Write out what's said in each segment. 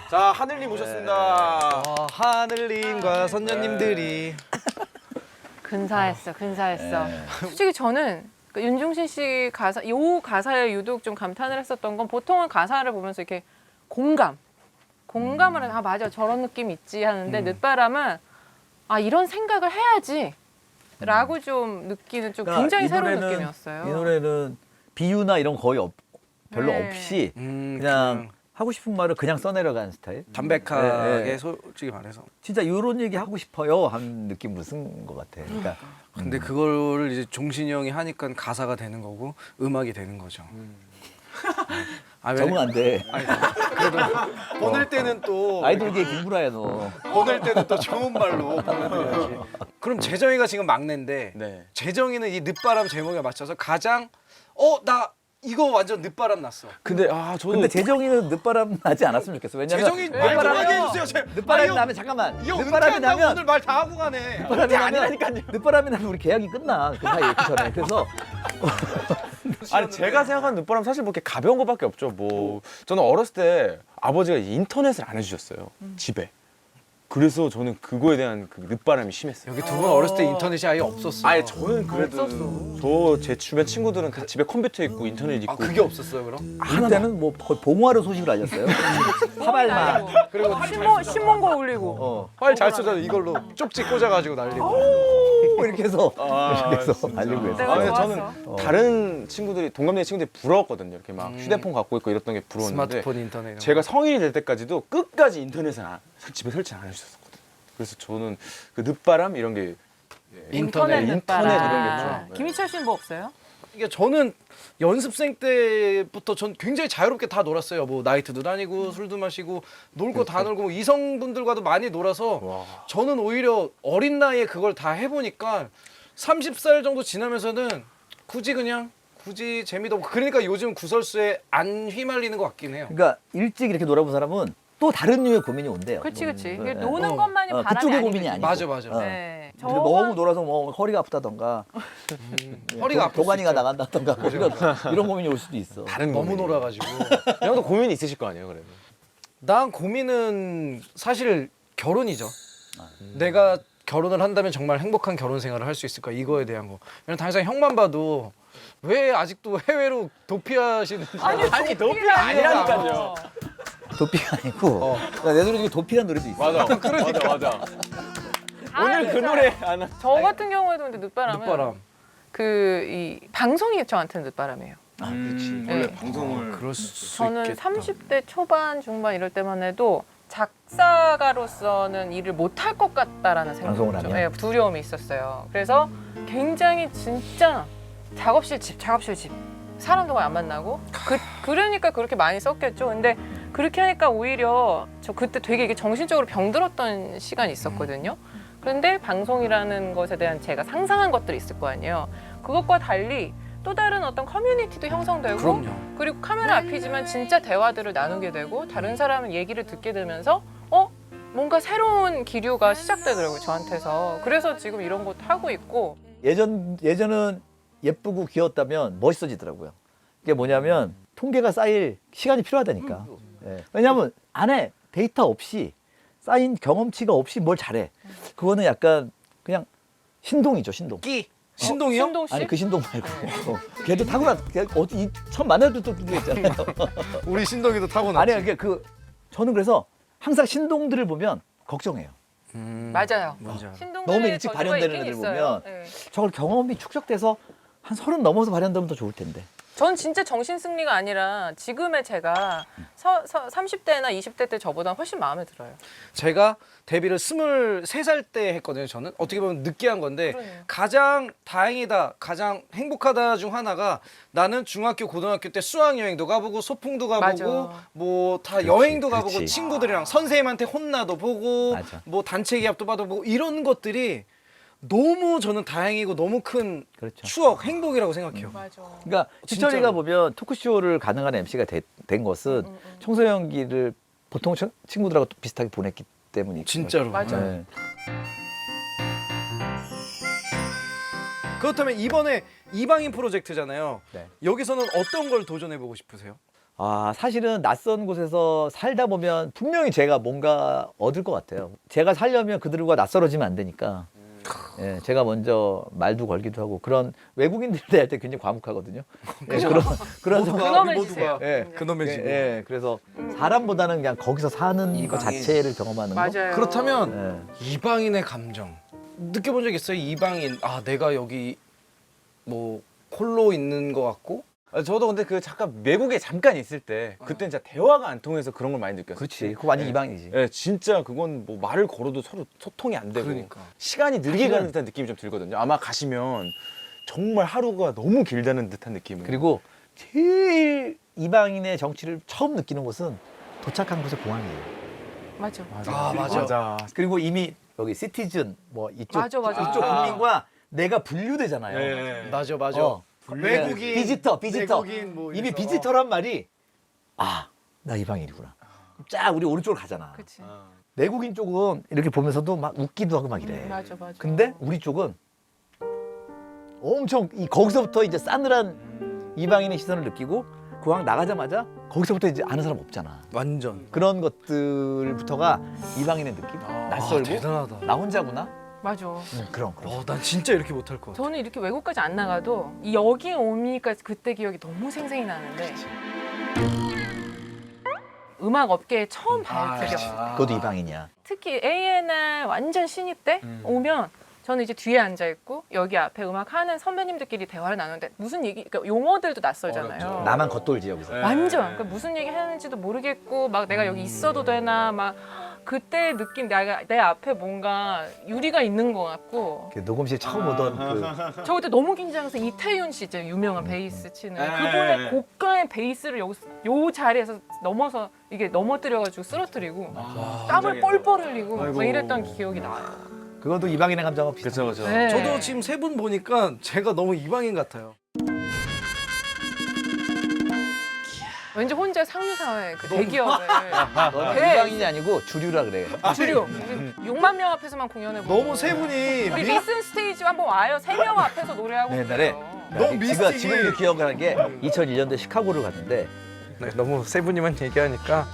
자, 하늘님 오셨습니다. 하늘님과 선녀님들이 근사했어. 솔직히 저는 그 윤종신 씨 가사, 요 가사에 유독 좀 감탄을 했었던 건 보통은 가사를 보면서 이렇게 공감을 해서 아 맞아 저런 느낌 있지 하는데 늦바람은 아 이런 생각을 해야지 라고 좀 느끼는 좀 굉장히 새로운 느낌이었어요. 이 노래는 비유나 이런 거 거의 별로 네. 없이 그냥 하고 싶은 말을 그냥 써내려가는 스타일. 담백하게 네. 솔직히 말해서. 진짜 이런 얘기 하고 싶어요 하는 느낌으로 쓴 것 같아. 그러니까 근데 그걸 이제 종신이 형이 하니까 가사가 되는 거고 음악이 되는 거죠. 아, 적응 안 돼. 보낼 때는 또 아이돌계 김구라야 너. 보낼 때는 또 좋은 말로 보내드려야지. 그럼 재정이가 지금 막내인데 네. 재정이는 이 늦바람 제목에 맞춰서 가장 나 이거 완전 늦바람 났어. 근데 저도 근데 재정이는 늦바람 나지 않았으면 좋겠어. 왜냐면 재정이 말 좀 하게 해주세요. 늦바람이 나면 잠깐만. 이형 늦바람이 은퇴한다고 나면 오늘 말 다 하고 가네. 늦바람이 나면 우리 계약이 끝나. 그 사이에 그 전에. 그래서 아니 제가 생각하는 늦바람 사실 뭐 이렇게 가벼운 것밖에 없죠. 뭐 저는 어렸을 때 아버지가 인터넷을 안 해주셨어요. 집에. 그래서 저는 그거에 대한 그 늦바람이 심했어요. 여기 두 분 어렸을 때 인터넷이 아예 없었어. 아니 저는 그래도 저 제 주변 친구들은 다 집에 컴퓨터 있고 인터넷 있고. 그게 없었어요 그럼? 우리 때는 뭐 거의 봉화로 소식을 알렸어요. 파발마. 그리고 신문고 올리고 활 잘 쏘잖아 이걸로 쪽지 꽂아가지고 날리고. 오 이렇게 해서 이렇게 해서 진짜. 알리고 했어. 내가 근데 좋았어. 저는 다른 친구들이 동갑내 친구들이 부러웠거든요. 이렇게 막 휴대폰 갖고 있고 이랬던 게 부러웠는데 스마트폰 인터넷. 이런 거. 제가 성인이 될 때까지도 끝까지 인터넷을 집에 설치 안 해주셨었거든요. 그래서 저는 그 늦바람 이런 게 인터넷 인터넷 늦바람. 이런 게 좀. 네. 김희철 씨는 뭐 없어요? 이게 저는 연습생 때부터 전 굉장히 자유롭게 다 놀았어요. 뭐 나이트도 다니고 술도 마시고 놀고 다 놀고 뭐 이성분들과도 많이 놀아서 와. 저는 오히려 어린 나이에 그걸 다 해보니까 30살 정도 지나면서는 굳이 재미도 없고 그러니까 요즘 구설수에 안 휘말리는 것 같긴 해요. 그러니까 일찍 이렇게 놀아본 사람은 또 다른 류의 고민이 온대요. 그치. 네. 노는 것만이 바람이 그쪽의 아니거든요. 고민이 아니고. 맞아. 네. 근데 너무 놀아서 뭐 허리가 아프다던가 허리가 아플 수 도가니가 있죠. 나간다던가 뭐 이런 고민이 올 수도 있어. 다른 너무 고민이. 놀아가지고. 형도 고민이 있으실 거 아니에요, 그래도. 난 고민은 사실 결혼이죠. 내가 결혼을 한다면 정말 행복한 결혼 생활을 할 수 있을까 이거에 대한 거. 왜냐면 당장 형만 봐도 왜 아직도 해외로 도피하시는 아니 도피가 아니라니까요. 도피가 아니고 그러니까 내 노래 중에 도피란 노래도 있어. 맞아. 맞아. 오늘 그 노래 안 저 같은 경우에도 근데 늦바람은 늦바람. 이 방송이 저한테는 늦바람이에요. 그렇지. 네. 원래 방송을 그럴 수 저는 있겠다. 30대 초반 중반 이럴 때만 해도 작사가로서는 일을 못할 것 같다라는 방송을 생각이 하면? 두려움이 있었어요. 그래서 굉장히 진짜 작업실 집 사람도 거의 안 만나고 그러니까 그렇게 많이 썼겠죠. 근데 그렇게 하니까 오히려 저 그때 되게 이게 정신적으로 병들었던 시간이 있었거든요. 그런데 방송이라는 것에 대한 제가 상상한 것들이 있을 거 아니에요. 그것과 달리 또 다른 어떤 커뮤니티도 형성되고 그럼요. 그리고 카메라 앞이지만 진짜 대화들을 나누게 되고 다른 사람의 얘기를 듣게 되면서 뭔가 새로운 기류가 시작되더라고요, 저한테서. 그래서 지금 이런 것도 하고 있고. 예전은 예쁘고 귀여웠다면 멋있어지더라고요. 그게 뭐냐면 통계가 쌓일 시간이 필요하다니까. 예. 왜냐하면 안에 데이터 없이 쌓인 경험치가 없이 뭘 잘해. 그거는 약간 그냥 신동이죠, 신동. 신동이요? 신동 씨? 아니 그 신동 말고 걔도 걔 어디 처음 만날 때도 그게 있잖아요. 우리 신동이도 타고났지. 아니 그게 저는 그래서 항상 신동들을 보면 걱정해요. 맞아요. 뭔지 알아. 신동들의 너무 일찍 저주가 발현되는 있긴 애들 있어요. 보면 네. 저걸 경험이 축적돼서 한 30 넘어서 발현되면 더 좋을 텐데. 전 진짜 정신승리가 아니라 지금의 제가 30대나 20대 때 저보다 훨씬 마음에 들어요. 제가 데뷔를 23살 때 했거든요. 저는 어떻게 보면 늦게 한 건데 그러네요. 가장 다행이다, 가장 행복하다 중 하나가 나는 중학교, 고등학교 때 수학여행도 가보고 소풍도 가보고 맞아. 뭐 다 여행도 가보고 그렇지. 친구들이랑 선생님한테 혼나도 보고 맞아. 뭐 단체 기합도 받아보고 이런 것들이 너무 저는 다행이고 너무 큰 그렇죠. 추억, 행복이라고 생각해요. 맞아. 그러니까 진짜로. 희철이가 보면 토크쇼를 가능한 MC가 된 것은 청소년기를 보통 친구들하고 또 비슷하게 보냈기 때문이죠. 진짜로. 맞아. 네. 그렇다면 이번에 이방인 프로젝트잖아요. 네. 여기서는 어떤 걸 도전해보고 싶으세요? 사실은 낯선 곳에서 살다 보면 분명히 제가 뭔가 얻을 것 같아요. 제가 살려면 그들과 낯설어지면 안 되니까. 예, 제가 먼저 말도 걸기도 하고 그런 외국인들 대할 때 굉장히 과묵하거든요. 예, 그런 그놈을 모두가 주세요. 예, 그놈의 예, 집. 예, 그래서 사람보다는 그냥 거기서 사는 것 자체를 경험하는 거. 맞아요. 그렇다면 예. 이방인의 감정 느껴본 적 있어요? 이방인 내가 여기 뭐 홀로 있는 것 같고 저도 근데 그 잠깐 외국에 잠깐 있을 때 그때 진짜 대화가 안 통해서 그런 걸 많이 느꼈어요. 그렇지. 그거 완전 이방이지. 예, 진짜 그건 뭐 말을 걸어도 서로 소통이 안 되고 그러니까. 시간이 느리게 사실은- 가는 듯한 느낌이 좀 들거든요. 아마 가시면 정말 하루가 너무 길다는 듯한 느낌을. 그리고 제일 이방인의 정치를 처음 느끼는 곳은 도착한 곳의 공항이에요. 맞아. 맞아. 그리고 이미 여기 시티즌 뭐 이쪽 맞아. 이쪽 국민과 내가 분류되잖아요. 예. 맞아. 어. 외국인, 비지터. 외국인 뭐 이미 이래서. 비지터란 말이 나 이방인이구나. 쫙 우리 오른쪽으로 가잖아. 그치. 내국인 쪽은 이렇게 보면서도 막 웃기도 하고 막 이래. 맞아. 근데 우리 쪽은 엄청 거기서부터 이제 싸늘한 이방인의 시선을 느끼고 공항 나가자마자 거기서부터 이제 아는 사람 없잖아. 완전 그런 것들부터가 이방인의 느낌? 낯설고 대단하다. 나 혼자구나? 맞아. 그런. 난 진짜 이렇게 못할 것 같아. 저는 이렇게 외국까지 안 나가도 여기 오니까 그때 기억이 너무 생생히 나는데 음악 업계에 처음 발표력 그것도 이방인이야. 특히 A&R 완전 신입 때 오면 저는 이제 뒤에 앉아 있고 여기 앞에 음악 하는 선배님들끼리 대화를 나누는데 무슨 얘기 그러니까 용어들도 낯설잖아요. 어렵죠. 나만 겉돌지 여기서. 완전 그러니까 무슨 얘기 하는지도 모르겠고 막 내가 여기 있어도 되나 막 그때 느낌 내 앞에 뭔가 유리가 있는 것 같고 그 녹음실 처음 오던 그 저 그때 너무 긴장해서 이태윤 씨 있잖아요 유명한 베이스 치는 네. 그분의 고가의 베이스를 요 자리에서 넘어서 이게 넘어뜨려가지고 쓰러뜨리고 땀을 뻘뻘 흘리고 아이고. 막 이랬던 기억이 나요. 그것도 이방인의 감정하고 비슷해. 그렇죠. 네. 저도 지금 세 분 보니까 제가 너무 이방인 같아요. 왠지 혼자 상류사회 그 대기업을 너는 네. 이방인이 아니고 주류라 그래. 주류 6만 명 앞에서만 공연해보고 너무 세 분이 우리 리슨 스테이지 한번 와요. 3명 앞에서 노래하고 옛날에 있어요. 너무 미스틱이- 지금도 기억하는 게 2001년도에 시카고를 갔는데 너무 세 분이만 얘기하니까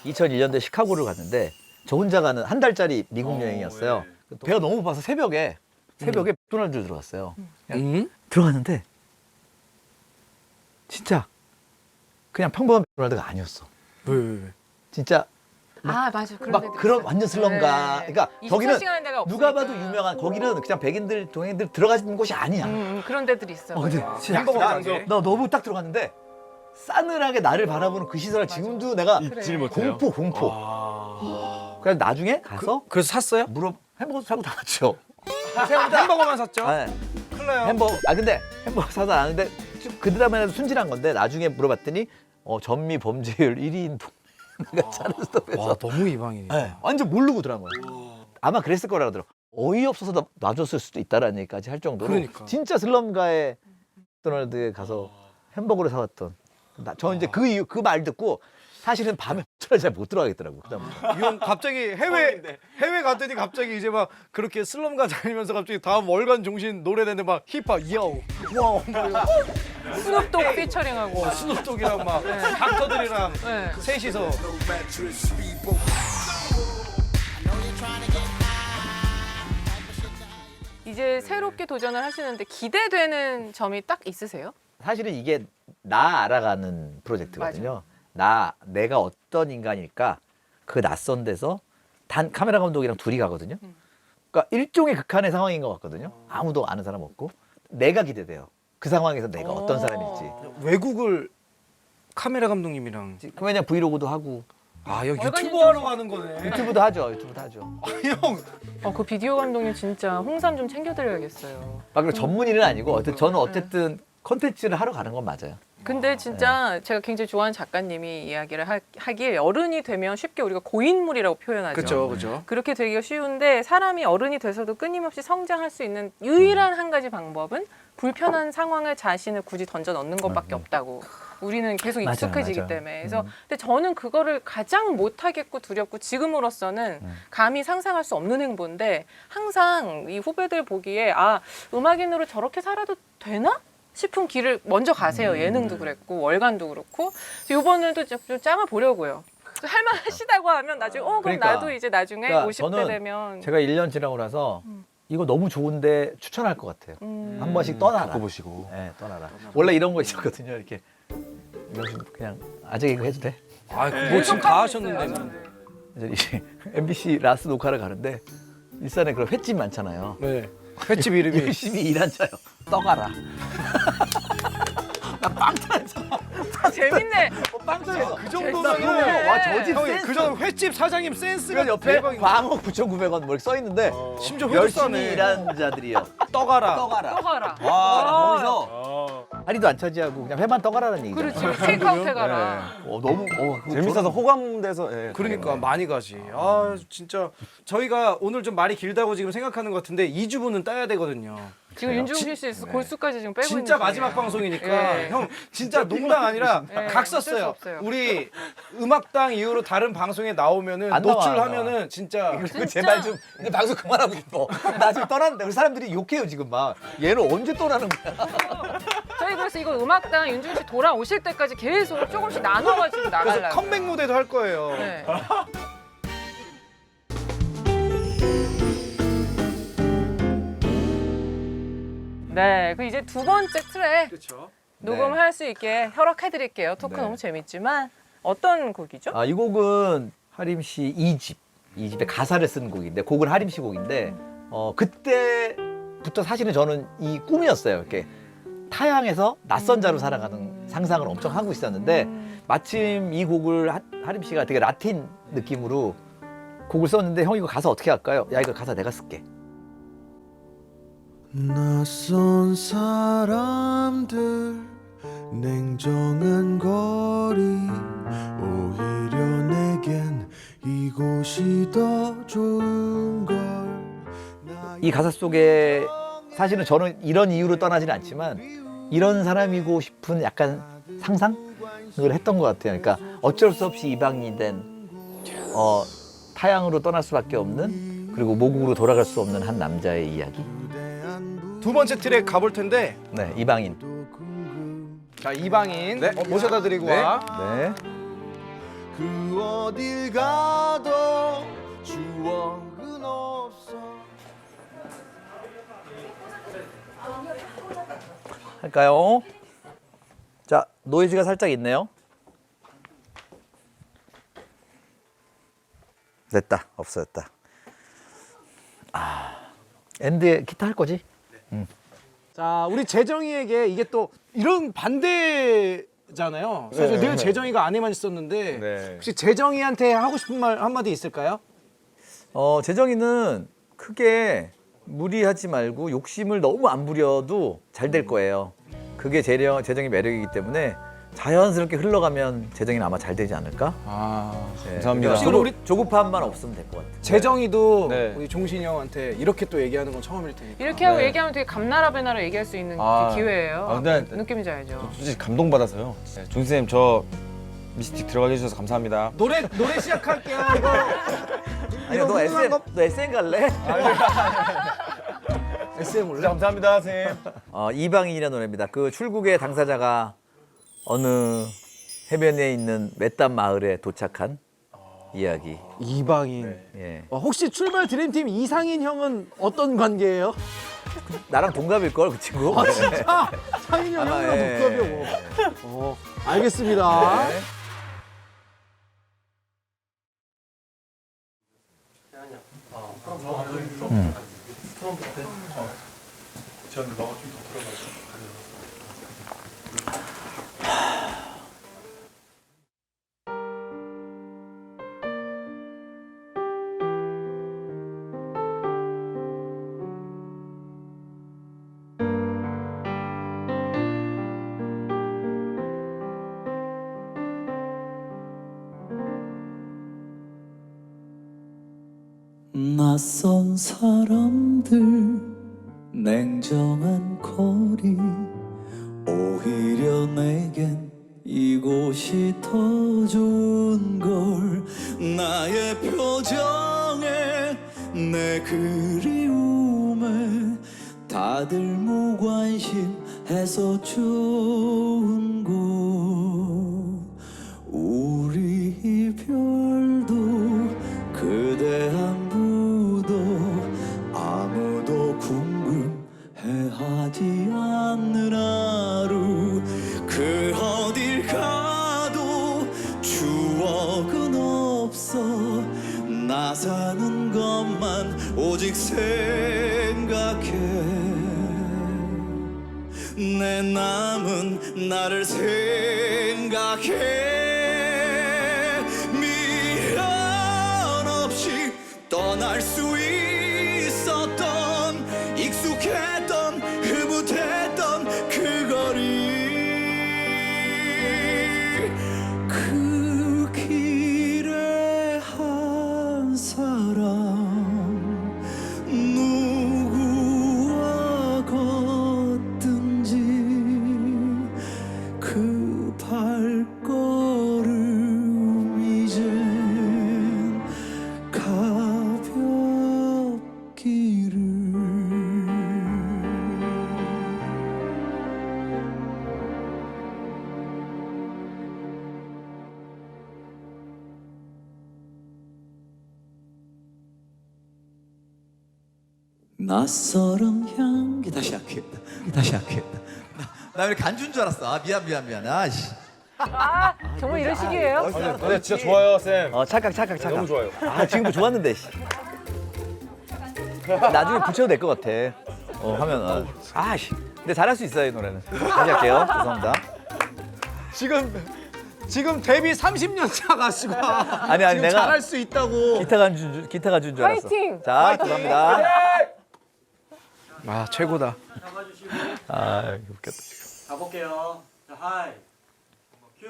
2001년도에 시카고를 갔는데 저 혼자 가는 한 달짜리 미국 여행이었어요. 배가 너무 고파서 새벽에 맥도날드 들어갔어요. 들어갔는데 진짜 그냥 평범한 맥도날드가 아니었어. 왜? 진짜 아 맞아. 그런 막 데도 그런 있어요. 완전 슬럼가. 네. 그러니까 거기는 24시간 데가 누가 없으니까. 봐도 유명한 거기는 그냥 백인들 동행들 들어가는 곳이 아니야. 그런 데들이 있어. 근데 진짜 햄버거 나 가게. 너무 딱 들어갔는데 싸늘하게 나를 바라보는 그 시선을 지금도 내가 잊질 못해요. 공포. 그래서 나중에 가서 그래서 샀어요? 햄버거 사고 나왔죠. 햄버거만 샀죠? 네. 큰일 나요. 햄버거 근데 햄버거 사서 아는데 그 드라마에서 순진한 건데 나중에 물어봤더니 전미 범죄율 1위인 동네가 차르스톱에서 와 너무 이방인이다. 네, 완전 모르고 들어간 거야. 아마 그랬을 거라고 들어. 어이없어서 놔줬을 수도 있다라는 얘기까지 할 정도로 그러니까. 진짜 슬럼가의 맥도날드에 가서 햄버거를 사왔던 저 이제 그 이유 그 말 듣고 사실은 밤에 맥도날드 잘 못 들어가겠더라고. 그다음부터. 이 형 갑자기 해외 갔더니 갑자기 이제 막 그렇게 슬럼가 다니면서 갑자기 다음 월간 종신 노래 되는데 막 힙합 야오 와우 스눕독 피처링하고. 스눕독이랑 막 닥터들이랑 네. 셋이서 이제 새롭게 도전을 하시는데 기대되는 점이 딱 있으세요? 사실은 이게 나 알아가는 프로젝트거든요. 내가 어떤 인간일까 그 낯선 데서 단 카메라 감독이랑 둘이 가거든요. 그러니까 일종의 극한의 상황인 것 같거든요. 아무도 아는 사람 없고 내가 기대돼요. 그 상황에서 내가 어떤 사람일지. 외국을 카메라 감독님이랑 그 왜냐 브이로그도 하고 아 여기 월간 유튜브 하러 가는 거네. 유튜브도 하죠. 유튜브도 하죠. 형 그 비디오 감독님 진짜 홍삼 좀 챙겨드려야겠어요. 그리고 전문의는 아니고 저는 어쨌든 컨텐츠를 하러 가는 건 맞아요. 근데 진짜 제가 굉장히 좋아하는 작가님이 이야기를 하길 어른이 되면 쉽게 우리가 고인물이라고 표현하죠. 그렇죠. 그렇게 되기가 쉬운데 사람이 어른이 돼서도 끊임없이 성장할 수 있는 유일한 한 가지 방법은 불편한 상황을 자신을 굳이 던져 넣는 것밖에 없다고. 우리는 계속 맞아요, 익숙해지기 맞아요. 때문에. 그래서 근데 저는 그거를 가장 못하겠고 두렵고 지금으로서는 감히 상상할 수 없는 행보인데 항상 이 후배들 보기에 음악인으로 저렇게 살아도 되나? 싶은 길을 먼저 가세요. 예능도 그랬고 월간도 그렇고 이번에도 좀 짱을 보려고요. 할만하시다고 하면 나중에 그럼 그러니까. 나도 이제 나중에 그러니까 50대 저는 되면 제가 1년 지나고 나서 이거 너무 좋은데 추천할 것 같아요. 한 번씩 떠나라. 바꿔보시고. 네, 떠나라. 원래 이런 거 있었거든요. 이렇게 이거 좀 그냥 아재 개그 해도 돼? 뭐 지금 다 하셨는데. 네. 이제 MBC 라스 녹화를 가는데 일산에 그런 횟집 많잖아요. 네. 횟집 이름이 열심히 일한 자요. 떠가라. 나빵 터졌어. 재밌네. 빵 터졌어. 그 정도면은 와저집 형이 센스. 그전 횟집 사장님 센스가 그 옆에 대박이네. 광어 9,900원 뭐 이렇게 써 있는데 심지어 회도 열심히 싸네. 일한 자들이요. 떠가라. 떠가라. 떠가라. 와 거기서 다리도 안 차지하고 그냥 회만 떠가라는 얘기죠. 그렇지. 테이크아웃 해가라. 너무 재밌어서 호감돼서. 예. 그러니까 많이 가지. 아 진짜 저희가 오늘 좀 말이 길다고 지금 생각하는 것 같은데 2주분은 따야 되거든요. 지금 윤종신 씨 골수까지 지금 빼고 있는 진짜 중이에요. 마지막 방송이니까 예. 형 진짜 농담 아니라 예, 각 어쩔 수 썼어요. 없어요. 우리 음악당 이후로 다른 방송에 나오면은 안 나와, 노출하면은 진짜 그 제발 좀 이제 방송 그만하고 싶어. 나 지금 떠났는데 우리 사람들이 욕해요 지금 막. 얘는 언제 떠나는 거야? 저희 그래서 이거 음악당 윤종신 씨 돌아오실 때까지 계속 조금씩 나눠가지고 그래서 나가려고. 컴백 무대도 할 거예요. 네. 네, 그 이제 두 번째 트랙 그렇죠. 녹음할 수 있게 허락해드릴게요. 토크 네. 너무 재밌지만 어떤 곡이죠? 아, 이 곡은 하림 씨 2집. 2집에 가사를 쓴 곡인데 곡은 하림 씨 곡인데 그때부터 사실은 저는 이 꿈이었어요. 이렇게 타향에서 낯선 자로 살아가는 상상을 엄청 하고 있었는데 마침 이 곡을 하림 씨가 되게 라틴 느낌으로 곡을 썼는데 형 이거 가사 어떻게 할까요? 야 이거 가사 내가 쓸게. 낯선 사람들 냉정한 거리 오히려 내겐 이곳이 더 좋은 걸 이 가사 속에 사실은 저는 이런 이유로 떠나지는 않지만 이런 사람이고 싶은 약간 상상을 했던 것 같아요. 그러니까 어쩔 수 없이 이방인이 된 타향으로 떠날 수밖에 없는 그리고 모국으로 돌아갈 수 없는 한 남자의 이야기. 두 번째 트랙 가볼 텐데 네, 이방인. 자 이방인 네. 모셔다 드리고 네. 와. 네. 그 어딜 가도 추억은 없어 할까요? 자, 노이즈가 살짝 있네요. 됐다. 없어졌다. 엔드에 기타 할 거지? 자 우리 재정이에게 이게 또 이런 반대잖아요. 사실 늘 재정이가 안에만 있었는데 네. 혹시 재정이한테 하고 싶은 말 한마디 있을까요? 재정이는 크게 무리하지 말고 욕심을 너무 안 부려도 잘 될 거예요. 그게 재정이 매력이기 때문에 자연스럽게 흘러가면 재정이는 아마 잘 되지 않을까? 네, 감사합니다. 그러니까 우리- 조급함만 없으면 될 것 같아요. 재정이도 네. 우리 종신이 형한테 이렇게 또 얘기하는 건 처음일 테니까. 이렇게 하고 네. 얘기하면 되게 감나라 배나라 얘기할 수 있는 아. 그 기회예요. 아, 근데- 느낌인지 알죠? 솔직히 감동받아서요. 네, 존쌤 저 미스틱 들어가게 해주셔서 감사합니다. 노래 시작할게요. 이거 아니, 너 SM 갈래? SM 올래? 감사합니다, 선생님. 이방인이라는 노래입니다. 그 출국의 당사자가 어느 해변에 있는 외딴 마을에 도착한 이야기. 이방인. 예. 혹시 출발 드림팀 이상인 형은 어떤 관계예요? 나랑 동갑일 걸 그 친구. 아 진짜? 상인 아마, 형이랑 예. 동갑이요. 알겠습니다. 네. 낯선 사람들 냉정한 거리 오히려 내겐 이곳이 더 좋은 걸 나의 표정에 내 그리움에 다들 무관심 해서 좋은 곳 우리 별도 그대 안부도 아무도 궁금해하지 않는 하루 그 어딜 가도 추억은 없어 나 사는 것만 오직 생각해 내 남은 나를 생각해 미련 없이 떠날 수 있었던 익숙했던 흐뭇했던 그 거리 그 길에 한 사람 누구와 걷든지 그 발걸음 이젠 가볍기를 낯설은 향기 다시 할게다 나 왜 간주인 줄 알았어 아 미안 아씨 정말 이런 식이에요? 네, 진짜 좋아요, 쌤. 착각. 너무 좋아요. 아 지금도 좋았는데. 씨. 나중에 붙여도 될 것 같아. 하면 아씨. 근데 잘할 수 있어요 이 노래는. 다시 할게요. 죄송합니다. 지금 데뷔 30년 차 가수가 아니 지금 내가 잘할 수 있다고. 기타 간주인 줄 알았어. 파이팅! 자 들어갑니다. 아 최고다. 아 웃겼다. 가볼게요. 자, 하이. 큐.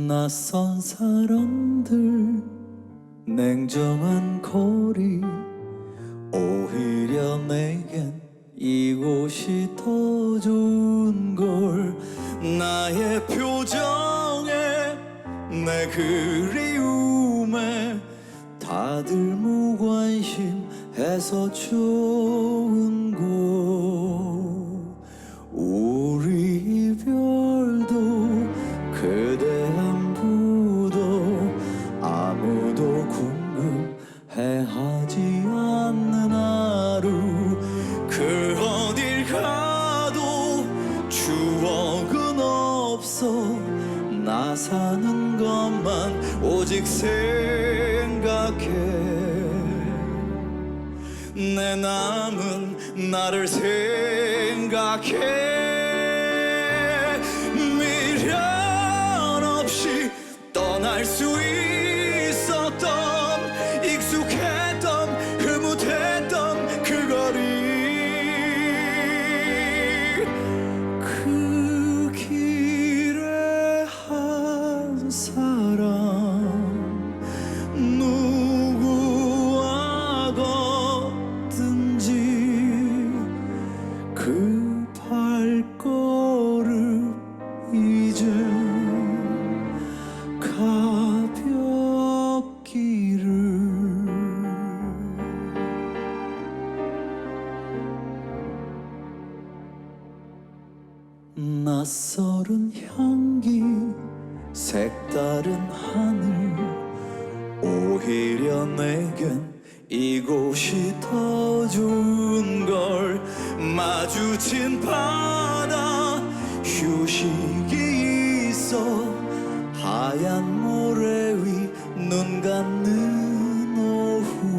낯선 사람들 냉정한 거리 오히려 내겐 이곳이 더 좋은 걸 나의 표정에 내 그리움에 다들 무관심해서 좋은 곳 우리 별도 그대 안부도 아무도 궁금해하지 않는 하루 그 어딜 가도 추억은 없어 나 사는 것만 오직 생각해 내 남은 나를 생각해 미련 없이 떠날 수 있었던 익숙했던 흐뭇했던 그 거리 그 길에 한 사람 누구와 걷든지 그 발걸음 이젠 가볍기를 낯설은 향기 색다른 하늘 오히려 내겐 이곳이 더 좋은 걸 마주친 바다 휴식이 있어 하얀 모래 위 눈 감는 오후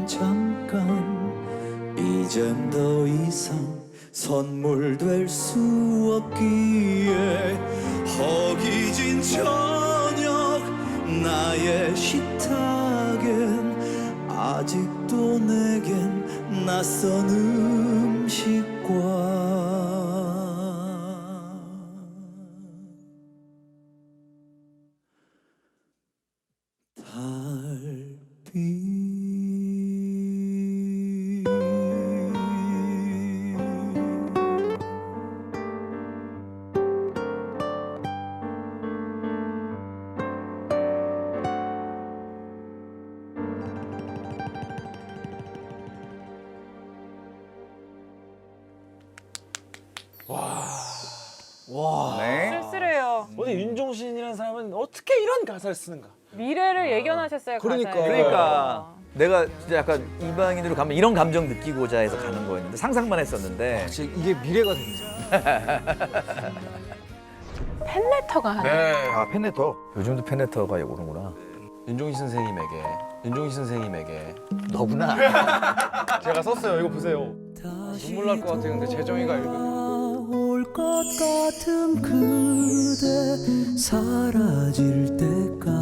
잠깐 이젠 더 이상 선물 될 수 없기에 허기진 저녁 나의 식탁엔 아직도 내겐 낯선 음식과 쓸쓸해요. 근데 윤종신이라는 사람은 어떻게 이런 가사를 쓰는가? 미래를 예견하셨어요. 그러니까. 가사에. 그러니까 내가 진짜 약간 이방인으로 가면 이런 감정 느끼고자 해서 가는 거였는데 상상만 했었는데 진짜 이게 미래가 됐네. 팬레터가 하나. 아 팬레터 요즘도 팬레터가 오는구나. 윤종신 선생님에게 너구나. 제가 썼어요. 이거 보세요. 눈물 날 것 같아. 근데 재정이가 읽으면. 올 것 같은 그대 사라질 때까지